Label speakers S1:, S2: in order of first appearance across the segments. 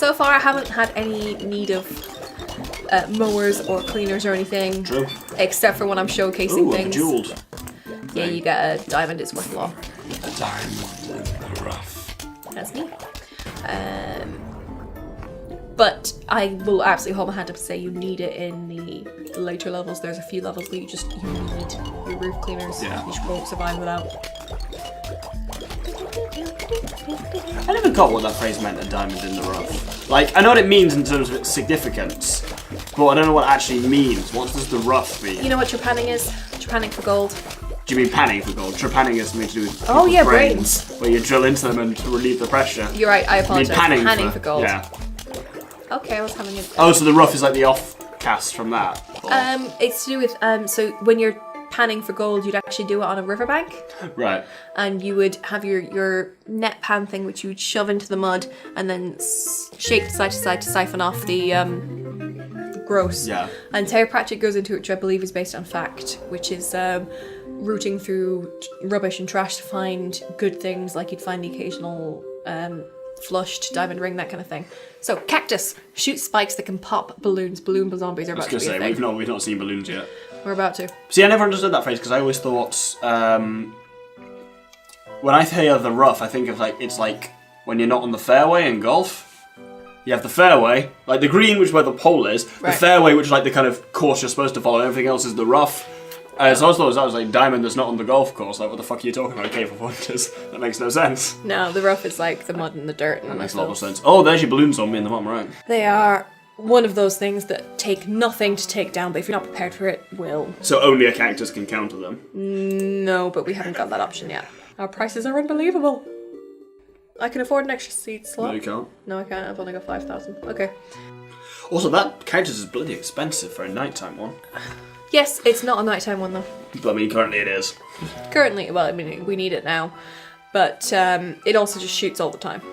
S1: so far I haven't had any need of mowers or cleaners or anything.
S2: True.
S1: Except for when I'm showcasing things.
S2: Bejeweled.
S1: Yeah, you get a diamond, it's worth a lot.
S3: A diamond in the rough.
S1: That's me. But I will absolutely hold my hand up and say you need it in the later levels. There's a few levels where you need your roof cleaners.
S2: Yeah.
S1: You just won't survive without.
S2: I never got what that phrase meant, a diamond in the rough. Like, I know what it means in terms of its significance, but I don't know what it actually means. What does the rough mean?
S1: You know what trepanning is? Trepanning for gold.
S2: Do you mean panning for gold? Trepanning is something to do with
S1: Oh, yeah,
S2: brains. Where you drill into them and to relieve the pressure.
S1: You're right, I apologise.
S2: Panning
S1: for gold.
S2: Yeah.
S1: Okay, I was having a...
S2: Oh, so the rough is like the off-cast from that? Or...
S1: It's to do with, so when you're panning for gold, you'd actually do it on a riverbank.
S2: Right.
S1: And you would have your net pan thing, which you would shove into the mud and then shake side to side to siphon off the gross.
S2: Yeah.
S1: And Terry Pratchett goes into it, which I believe is based on fact, which is rooting through rubbish and trash to find good things, like you'd find the occasional flushed diamond ring, that kind of thing. So Cactus shoots spikes that can pop balloons. Balloon zombies are about to be a thing.
S2: We've not seen balloons yet.
S1: We're about to.
S2: See, I never understood that phrase because I always thought when I hear the rough, I think of it's like when you're not on the fairway in golf. You have the fairway, like the green, which is where the pole is.
S1: Right.
S2: The fairway, which is like the kind of course you're supposed to follow. And everything else is the rough. So I always thought that was like diamond that's not on the golf course. Like, what the fuck are you talking about? Cave of Wonders. That makes no sense.
S1: No, the rough is like the mud and the dirt.
S2: That makes a lot of sense. Oh, there's your balloons on me in the bottom right.
S1: They are one of those things that take nothing to take down, but if you're not prepared for it, will.
S2: So only a cactus can counter them.
S1: No, but we haven't got that option yet. Our prices are unbelievable. I can afford an extra seed slot.
S2: No, you can't.
S1: No, I can't. I've only got 5,000. Okay.
S2: Also, that cactus is bloody expensive for a nighttime one.
S1: Yes, it's not a nighttime one though.
S2: But I mean, currently it is.
S1: Currently, well, I mean, we need it now, but it also just shoots all the time.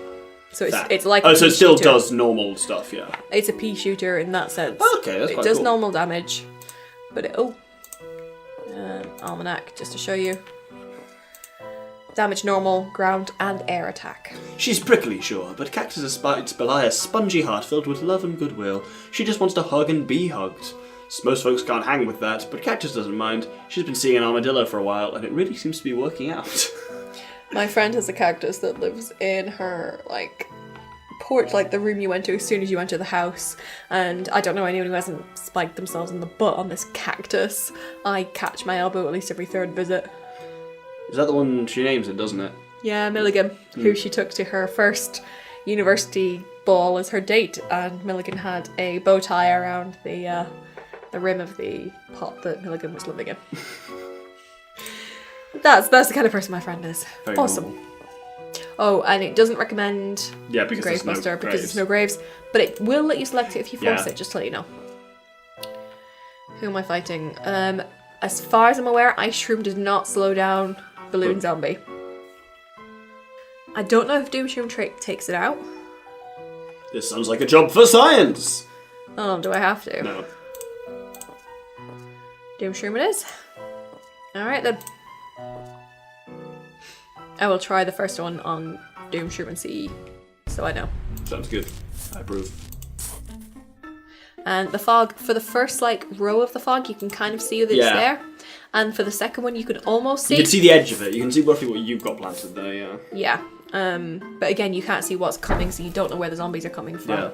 S1: So it's like
S2: oh,
S1: a
S2: so it
S1: pea
S2: still
S1: shooter.
S2: does normal stuff, yeah.
S1: It's a pea shooter in that sense.
S2: Okay, that's
S1: it
S2: quite
S1: does
S2: cool.
S1: normal damage, but almanac just to show you. Damage normal, ground, and air attack.
S2: She's prickly, sure, but cactuses belie a spongy heart filled with love and goodwill. She just wants to hug and be hugged. Most folks can't hang with that, but Cactus doesn't mind. She's been seeing an armadillo for a while, and it really seems to be working out.
S1: My friend has a cactus that lives in her, porch, the room you went to as soon as you enter the house. And I don't know anyone who hasn't spiked themselves in the butt on this cactus. I catch my elbow at least every third visit.
S2: Is that the one she names it, doesn't it?
S1: Yeah, Milligan, who she took to her first university ball as her date. And Milligan had a bow tie around the rim of the pot that Milligan was living in. That's the kind of person my friend is.
S2: Very
S1: awesome.
S2: normal.
S1: Oh, and it doesn't recommend
S2: Because there's no
S1: Gravebuster because
S2: graves.
S1: there's no graves, but it will let you select it if you force
S2: Yeah.
S1: it, just to let you know. Who am I fighting? As far as I'm aware, Ice Shroom does not slow down Balloon Zombie. I don't know if Doom Shroom takes it out.
S2: This sounds like a job for science!
S1: Oh, do I have to?
S2: No.
S1: Doom Shroom it is. Alright then. I will try the first one on Doom Shroom and see, so I know.
S2: Sounds good. I approve.
S1: And the fog, for the first row of the fog, you can kind of see that it's there. And for the second one, you can almost see.
S2: You can see the edge of it. You can see roughly what you've got planted there, yeah.
S1: Yeah. But again, you can't see what's coming, so you don't know where the zombies are coming from.
S2: Yeah.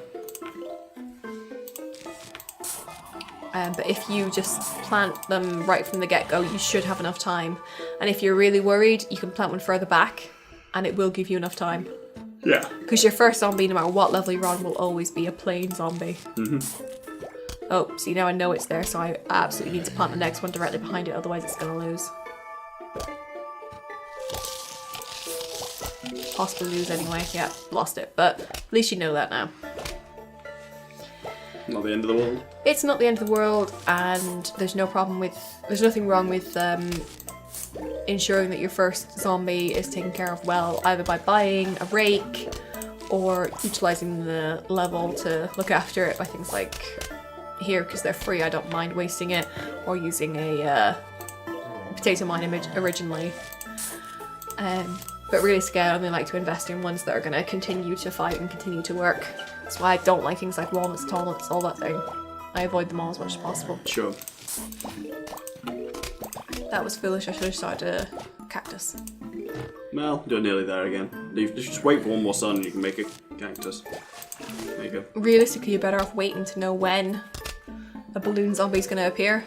S1: But if you just plant them right from the get-go, you should have enough time. And if you're really worried, you can plant one further back, and it will give you enough time.
S2: Yeah.
S1: Because your first zombie, no matter what level you're on, will always be a plain zombie.
S2: Mm-hmm.
S1: Oh, see, now I know it's there, so I absolutely need to plant the next one directly behind it, otherwise it's going to lose. Possibly lose anyway. Yeah, lost it, but at least you know that now.
S2: Not the end of the world.
S1: It's not the end of the world, and there's nothing wrong with ensuring that your first zombie is taken care of well, either by buying a rake or utilising the level to look after it by things like here, because they're free, I don't mind wasting it, or using a potato mine image originally. But realistically, I only like to invest in ones that are going to continue to fight and continue to work. That's why I don't like things like walnuts, tallnuts, all that thing. I avoid them all as much as possible.
S2: Sure.
S1: That was foolish. I should have started a cactus.
S2: Well, you're nearly there again. You just wait for one more sun and you can make a cactus. There you go.
S1: Realistically, you're better off waiting to know when a balloon zombie's going to appear.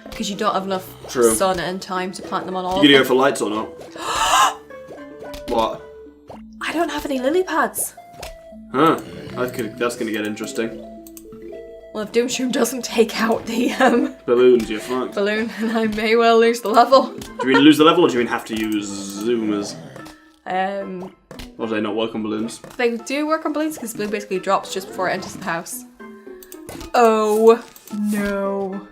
S1: Because you don't have enough
S2: True.
S1: sun and time to plant them on all
S2: You
S1: of
S2: gonna
S1: them.
S2: go for lights or not? What?
S1: I don't have any lily pads.
S2: Huh. That's gonna get interesting.
S1: Well, if Doomshroom doesn't take out the
S2: Balloons, you're fucked.
S1: balloon, then I may well lose the level.
S2: Do you mean lose the level or do you mean have to use zoomers? Or do they not work on balloons?
S1: They do work on balloons because balloon basically drops just before it enters the house. Oh no.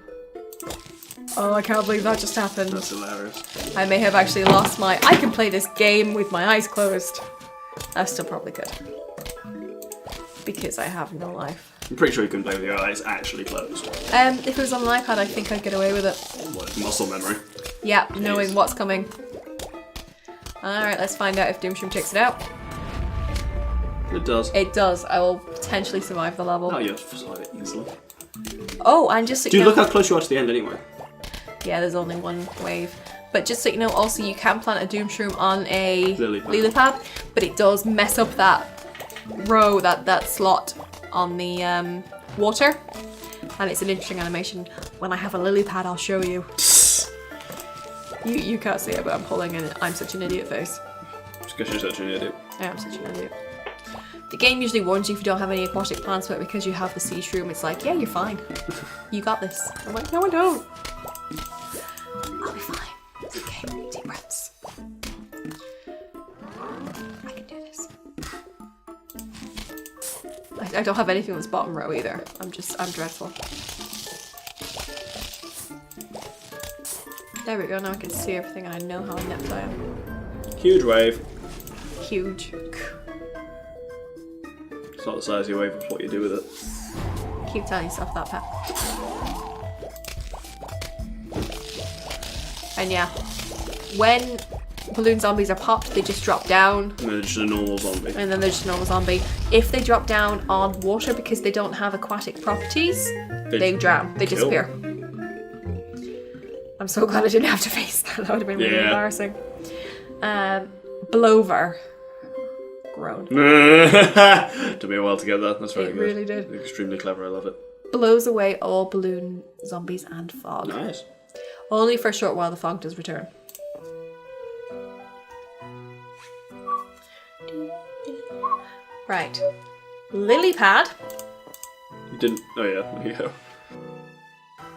S1: Oh, I can't believe that just happened.
S2: That's hilarious.
S1: I may have actually lost my... I can play this game with my eyes closed. I still probably could. Because I have no life.
S2: I'm pretty sure you can play with your eyes actually closed.
S1: If it was on an iPad, I think I'd get away with it.
S2: What, muscle memory?
S1: Yeah, knowing what's coming. Alright, let's find out if Doomshroom takes it out.
S2: It does.
S1: It does. I will potentially survive the level.
S2: Oh, you'll survive it easily.
S1: Oh, and just so you
S2: Dude,
S1: know...
S2: look how close you are to the end anyway.
S1: Yeah, there's only one wave. But just so you know, also you can plant a Doomshroom on a
S2: Lily
S1: pad, but it does mess up that row, that slot on the water. And it's an interesting animation. When I have a lily pad, I'll show you. You can't see it, but I'm pulling and I'm such an idiot face.
S2: Just because you're such an idiot.
S1: I am such an idiot. The game usually warns you if you don't have any aquatic plants, but because you have the sea shroom, it's like, yeah, you're fine. You got this. I'm like, no, I don't. I'll be fine. It's okay. Deep breaths. I can do this. I don't have anything on this bottom row either. I'm dreadful. There we go, now I can see everything and I know how inept I am.
S2: Huge wave.
S1: Huge.
S2: It's not the size of your wave, it's what you do with it.
S1: Keep telling yourself that, Pat. And yeah, when balloon zombies are popped, they just drop down.
S2: And then it's just a normal zombie.
S1: And then they're just a normal zombie. If they drop down on water because they don't have aquatic properties, they drown. They
S2: kill.
S1: disappear. I'm so glad I didn't have to face that. That would have been really embarrassing. Blover. Groan.
S2: Took me a while to get that. That's very
S1: It
S2: good.
S1: really did.
S2: Extremely clever, I love it.
S1: Blows away all balloon zombies and fog.
S2: Nice.
S1: Only for a short while the fog does return. Right. Lily pad.
S2: You didn't... Oh yeah, there you go.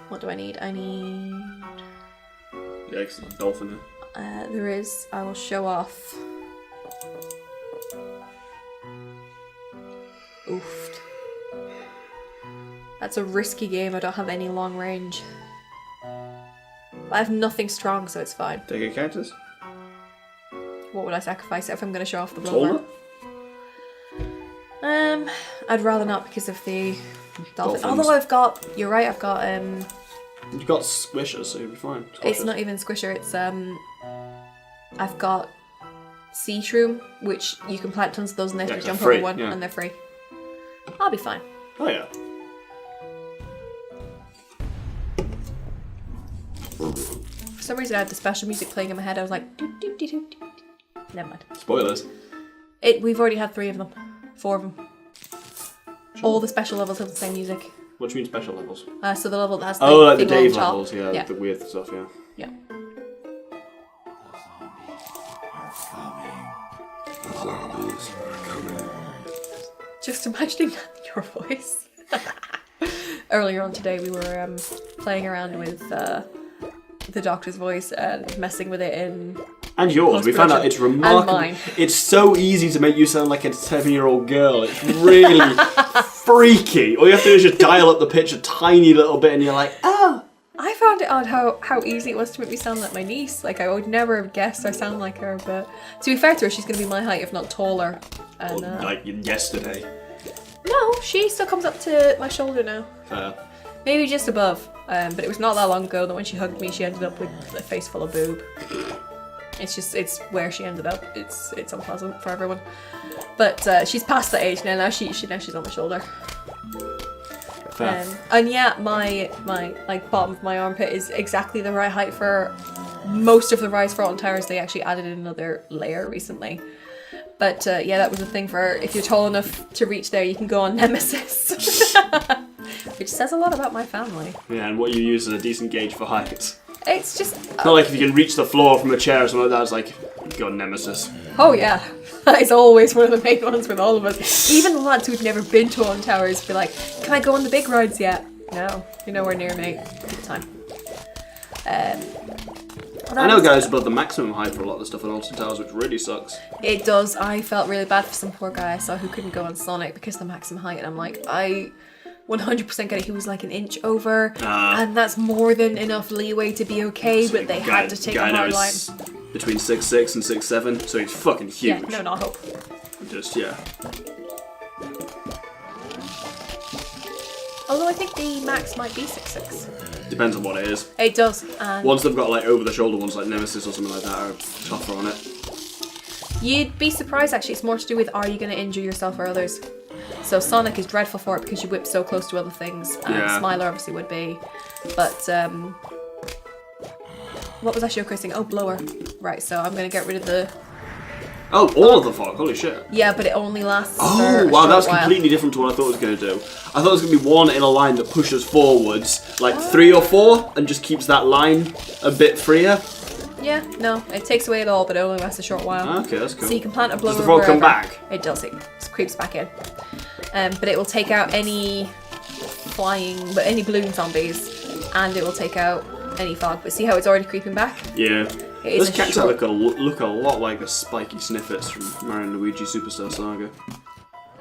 S1: What do I need? I need...
S2: Yeah, because there's a dolphin there.
S1: There is. I will show off. Oofed. That's a risky game. I don't have any long range. I have nothing strong, so it's fine.
S2: Take a cactus?
S1: What would I sacrifice if I'm going to show off the blower?
S2: Taller?
S1: I'd rather not because of the dolphin.
S2: Dolphins.
S1: Although I've got, you're right, I've got
S2: You've got squishers, so you'll be fine.
S1: it's not even Squisher, it's I've got Sea Shroom, which you can plant tons of those and they
S2: Yeah,
S1: just
S2: they're
S1: jump
S2: free,
S1: over one
S2: yeah.
S1: and they're free. I'll be fine.
S2: Oh yeah.
S1: For some reason I had the special music playing in my head, I was like doot, doot, doot, doot, doot. Never mind.
S2: Spoilers.
S1: We've already had 3 of them. 4 of them. All the special levels have the same music.
S2: What do you mean special levels?
S1: So the level that has the
S2: Oh, like the
S1: thing on
S2: Dave
S1: top.
S2: levels, yeah,
S1: Yeah.
S2: the weird stuff, yeah.
S1: Yeah.
S3: Zombies are coming.
S1: Just imagining your voice. Earlier on today, we were playing around with the Doctor's voice and messing with it in.
S2: And yours. We found out it's remarkable.
S1: And mine.
S2: It's so easy to make you sound like a 7-year-old girl. It's really freaky. All you have to do is just dial up the pitch a tiny little bit, and you're like, oh.
S1: I found it odd how easy it was to make me sound like my niece. Like, I would never have guessed I sound like her, but to be fair to her, she's going to be my height, if not taller. And,
S2: Like yesterday.
S1: no, she still comes up to my shoulder now.
S2: Fair.
S1: Maybe just above. But it was not that long ago that when she hugged me, she ended up with a face full of boob. It's where she ended up. It's unpleasant for everyone. But she's past that age now. Now she's on the shoulder.
S2: Fair.
S1: And yeah, my like bottom of my armpit is exactly the right height for most of the Rise for Alton Towers. They actually added another layer recently. But yeah, that was a thing for if you're tall enough to reach there, you can go on Nemesis. Which says a lot about my family.
S2: Yeah, and what you use as a decent gauge for height.
S1: It's just...
S2: It's not like if you can reach the floor from a chair or something like that, it's like, go on Nemesis.
S1: Oh yeah, that is always one of the main ones with all of us. Even the lads who've never been to Alton Towers be like, can I go on the big rides yet? No, you're nowhere near me. Good time.
S2: I know guys above the maximum height for a lot of the stuff in Alton Towers, which really sucks.
S1: It does. I felt really bad for some poor guy I saw who couldn't go on Sonic because of the maximum height, and I'm like, I 100% get it. He was like an inch over, and that's more than enough leeway to be okay, but they had to take a hard line.
S2: Between 6'6" and 6'7", so he's fucking huge.
S1: Yeah, no, not hope.
S2: Just, yeah.
S1: Although I think the max might be 6'6".
S2: Depends on what it is.
S1: It does. And
S2: Ones that've got like over the shoulder ones like Nemesis or something like that are tougher on it.
S1: you'd be surprised actually. It's more to do with are you going to injure yourself or others. So Sonic is dreadful for it because you whip so close to other things. And
S2: Yeah.
S1: Smiler obviously would be. But what was I showcasing? Oh, Blower. Right, so I'm going to get rid of the...
S2: Oh, all of the fog, holy shit.
S1: Yeah, but it only lasts for
S2: Oh,
S1: a
S2: wow,
S1: short
S2: that's
S1: while.
S2: completely different to what I thought it was going to do. I thought it was going to be one in a line that pushes forwards, like 3 or 4, and just keeps that line a bit freer.
S1: Yeah, no, it takes away it all, but it only lasts a short while.
S2: Okay, that's cool.
S1: So you can plant a blower
S2: Does the frog come
S1: wherever.
S2: back?
S1: It does, it creeps back in. But it will take out any any balloon zombies, and it will take out any fog. But see how it's already creeping back?
S2: Yeah.
S1: It is
S2: Those
S1: a
S2: cacti
S1: short-
S2: look a lot like the spiky sniffets from Mario and Luigi Superstar Saga.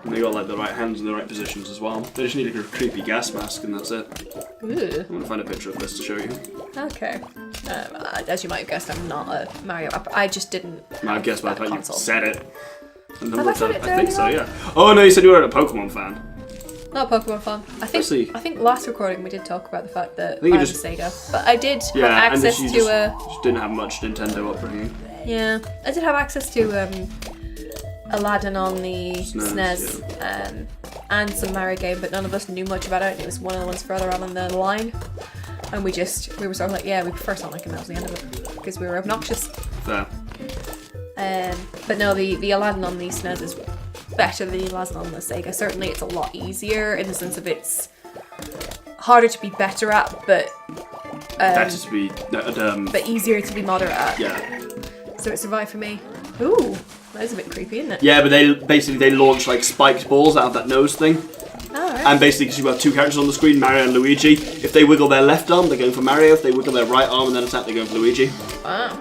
S2: And they got like the right hands in the right positions as well. They just need a creepy gas mask and that's it.
S1: Ooh.
S2: I'm gonna find a picture of this to show you.
S1: Okay. As you might have guessed, I'm not a Mario app. I just didn't.
S2: I guess by the
S1: that
S2: time you
S1: console.
S2: said it.
S1: Have I said it
S2: I think so,
S1: earlier
S2: yeah. Oh no, you said you were a Pokemon fan.
S1: Not Pokemon fan. I
S2: Actually-
S1: think last recording we did talk about the fact that
S2: think you
S1: I'm
S2: just-
S1: Sega, but I did
S2: Yeah,
S1: have
S2: and then
S1: access
S2: you
S1: to a.
S2: just didn't have much Nintendo upbringing.
S1: Yeah, I did have access to Aladdin on the SNES, and some Mario game, but none of us knew much about it. It was one of the ones further on in the line, and we were sort of like, yeah, we prefer Sonic, and that was the end of it because we were obnoxious.
S2: Fair.
S1: But no, the Aladdin on the SNES is better than the Aladdin on the Sega. Certainly, it's a lot easier in the sense of it's harder to be better at, but
S2: Better to be
S1: but easier to be moderate at.
S2: yeah.
S1: So it survived for me. Ooh, that is a bit creepy, isn't it?
S2: Yeah, but they launch like spiked balls out of that nose thing.
S1: Alright.
S2: And basically, because you have two characters on the screen, Mario and Luigi, if they wiggle their left arm, they're going for Mario. If they wiggle their right arm and then attack, they're going for Luigi.
S1: Wow.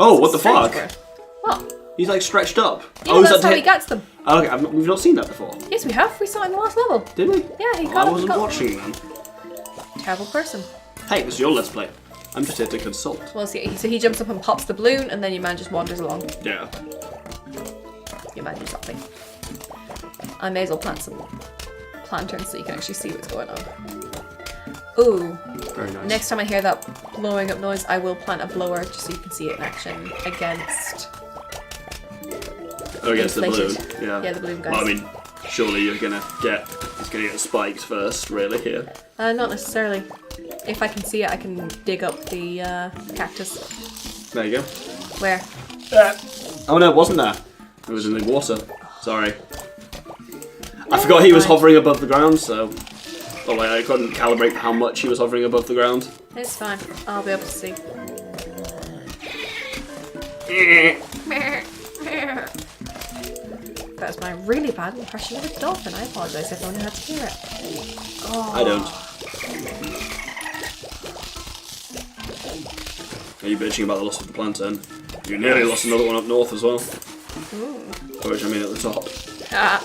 S2: Oh, what the
S1: Strange
S2: fuck?
S1: word. What?
S2: He's like stretched up.
S1: Yeah,
S2: oh, is
S1: that's
S2: that
S1: how
S2: to
S1: he
S2: hit-
S1: gets them.
S2: Oh, okay, we've not seen that before.
S1: Yes, we have. We saw it in the last level.
S2: Did we?
S1: Yeah, he
S2: Oh,
S1: got
S2: I wasn't
S1: got
S2: watching then.
S1: Terrible person.
S2: Hey, this is your Let's Play. I'm just here to consult.
S1: Well, see, so he jumps up and pops the balloon, and then your man just wanders along.
S2: Yeah.
S1: Your man does something. I may as well plant some lanterns so you can actually see what's going on. Ooh.
S2: Very nice.
S1: Next time I hear that blowing up noise, I will plant a blower just so you can see it in action against.
S2: Oh, against the balloon.
S1: inflated.
S2: Yeah.
S1: Yeah, the balloon guys.
S2: Well, I mean, surely it's gonna get spiked first, really, here.
S1: Not necessarily. If I can see it, I can dig up the cactus.
S2: There you go.
S1: Where?
S2: Oh no, it wasn't there. It was in the water. Sorry. I forgot he was
S1: fine.
S2: hovering above the ground, so... Oh wait, I couldn't calibrate how much he was hovering above the ground.
S1: It's fine. I'll be able to see. That's my really bad impression of a dolphin. I apologise if anyone had to hear it. Oh.
S2: I don't. Are you bitching about the loss of the plantain? You nearly lost another one up north as well. By which I mean at the top.
S1: Ah.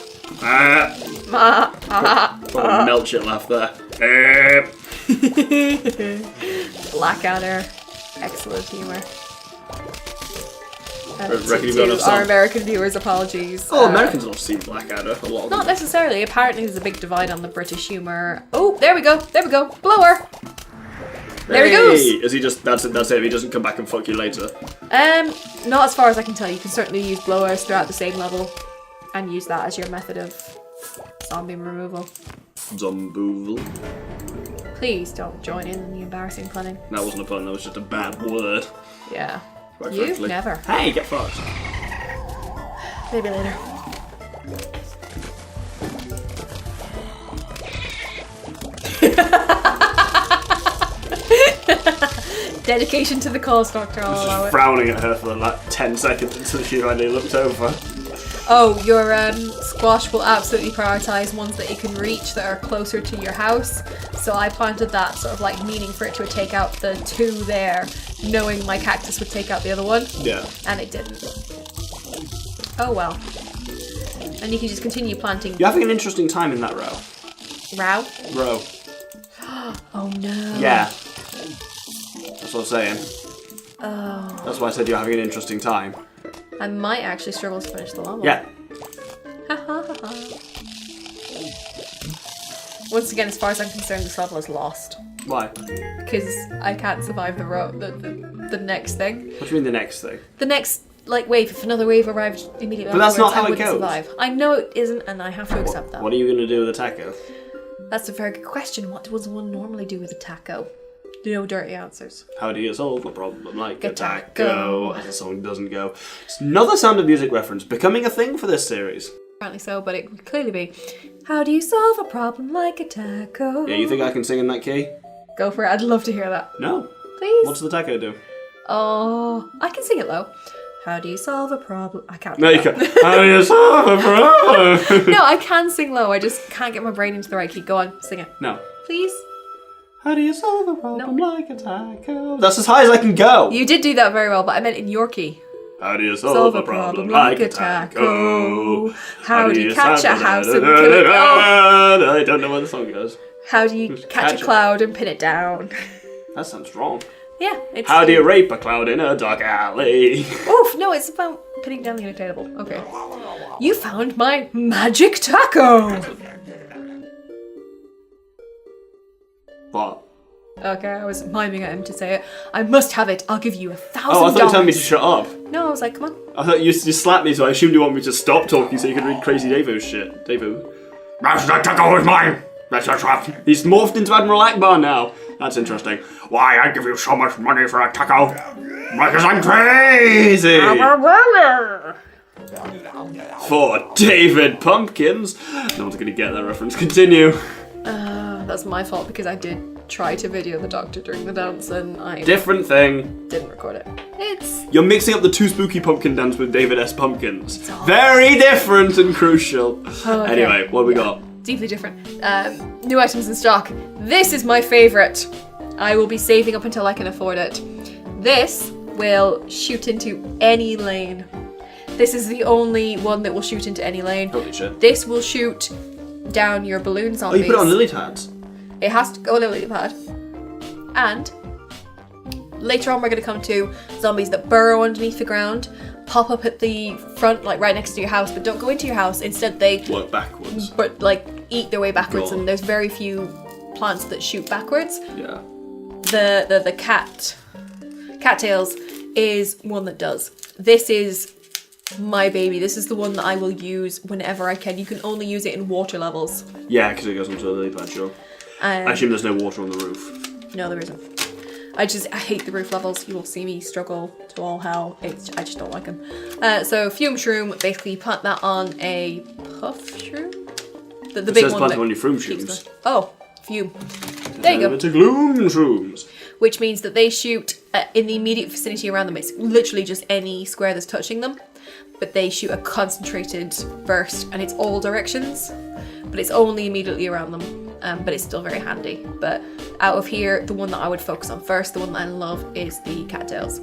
S2: Ah! Probably melt shit laugh there.
S1: Blackadder. Excellent humour.
S2: Reckon you've got enough
S1: our
S2: sound.
S1: American viewers, apologies.
S2: Oh, Americans love seen Blackadder. A lot of
S1: Not
S2: them.
S1: necessarily. Apparently, there's a big divide on the British humour. Oh, there we go. There we go. Blower. There he goes.
S2: Is he just, that's it, he doesn't come back and fuck you later?
S1: Not as far as I can tell. You can certainly use blowers throughout the same level and use that as your method of zombie removal.
S2: Zomboozle.
S1: Please don't join in the embarrassing punning.
S2: That wasn't a pun, that was just a bad word.
S1: Yeah.
S2: Quite
S1: You?
S2: frankly.
S1: Never.
S2: Hey, get fucked.
S1: Maybe later. Dedication to the cause, Doctor. I'll allow
S2: Just
S1: it.
S2: frowning at her for like 10 seconds until she finally looked over.
S1: Oh, your squash will absolutely prioritise ones that you can reach that are closer to your house. So I planted that sort of like meaning for it to take out the 2 there, knowing my cactus would take out the other one.
S2: Yeah.
S1: And it didn't. Oh well. And you can just continue planting.
S2: You're having an interesting time in that row.
S1: Row?
S2: Row.
S1: Oh no.
S2: Yeah. That's what I'm saying.
S1: Oh.
S2: That's why I said you're having an interesting time.
S1: I might actually struggle to finish the level.
S2: Yeah.
S1: Once again, as far as I'm concerned, this level is lost.
S2: Why?
S1: Because I can't survive the next thing.
S2: What do you mean the next thing?
S1: The next, like, wave, if another wave arrived immediately
S2: But that's
S1: afterwards,
S2: not how
S1: I
S2: it
S1: wouldn't
S2: goes.
S1: survive. I know it isn't, and I have to accept that.
S2: What are you going to do with the taco?
S1: That's a very good question. What does one normally do with a taco? No dirty answers.
S2: How do you solve a problem like a
S1: A
S2: taco?
S1: taco.
S2: As the song doesn't go. It's another Sound of Music reference becoming a thing for this series.
S1: Apparently so, but it could clearly be. How do you solve a problem like a taco?
S2: Yeah, you think I can sing in that key?
S1: Go for it. I'd love to hear that.
S2: No.
S1: Please.
S2: What's the taco do?
S1: Oh, I can sing it though. How do you solve a problem? I can't.
S2: No, you
S1: do
S2: can. How do you solve a problem?
S1: No, I can sing low. I just can't get my brain into the right key. Go on, sing it.
S2: No.
S1: Please.
S2: How do you solve a problem like a taco? That's as high as I can go.
S1: You did do that very well, but I meant in your key.
S2: How do you solve a problem like a taco?
S1: How do you catch a house and kill it? Oh.
S2: I don't know where the song goes.
S1: How do you catch a cloud and pin it down?
S2: That sounds wrong.
S1: Yeah, it's.
S2: How do you rape a cloud in a dark alley?
S1: Oof! No, it's about pinning down the unattainable. Okay. You found my magic taco.
S2: What?
S1: Okay, I was miming at him to say it. I must have it. I'll give you $1,000.
S2: Oh, I thought you were telling me to shut up.
S1: No, I was like, come on.
S2: I thought you slapped me, so I assumed you want me to stop talking so you could read Crazy Davu's shit. Davu. Master Taco is mine! That's a trap. He's morphed into Admiral Akbar now. That's interesting. Why, I give you so much money for a taco? Because I'm crazy! For David Pumpkins. No one's gonna get that reference. Continue.
S1: That's my fault because I did try to video the doctor during the dance and I
S2: Different thing.
S1: didn't record it. It's
S2: You're mixing up the Two Spooky Pumpkin Dance with David S. Pumpkins. Very different and crucial.
S1: okay.
S2: Anyway, what have we got?
S1: Deeply different. New items in stock. This is my favourite. I will be saving up until I can afford it. This will shoot into any lane. This is the only one that will shoot into any lane.
S2: Holy shit.
S1: This will shoot down your balloon
S2: Oh,
S1: zombies.
S2: you put it on lily pads.
S1: It has to go on a lily pad. And later on we're going to come to zombies that burrow underneath the ground, pop up at the front, like right next to your house, but don't go into your house. Instead they
S2: Work backwards.
S1: but like eat their way backwards,
S2: Cool.
S1: and there's very few plants that shoot backwards.
S2: Yeah.
S1: The cattails is one that does. This is my baby. This is the one that I will use whenever I can. You can only use it in water levels.
S2: Yeah, because it goes onto a lily pad, sure. I assume there's no water on the roof.
S1: No, there isn't. I hate the roof levels. You will see me struggle to all hell. I just don't like them. So fume shroom, basically you plant that on a puff shroom. The
S2: It
S1: big
S2: says
S1: one
S2: plant
S1: that
S2: them on your froom
S1: keeps
S2: shrooms.
S1: going. Oh, fume. There you go.
S2: To gloom shrooms.
S1: Which means that they shoot in the immediate vicinity around them. It's literally just any square that's touching them. But they shoot a concentrated burst, and it's all directions. But it's only immediately around them. But it's still very handy. But out of here, the one that I would focus on first, the one that I love, is the cattails.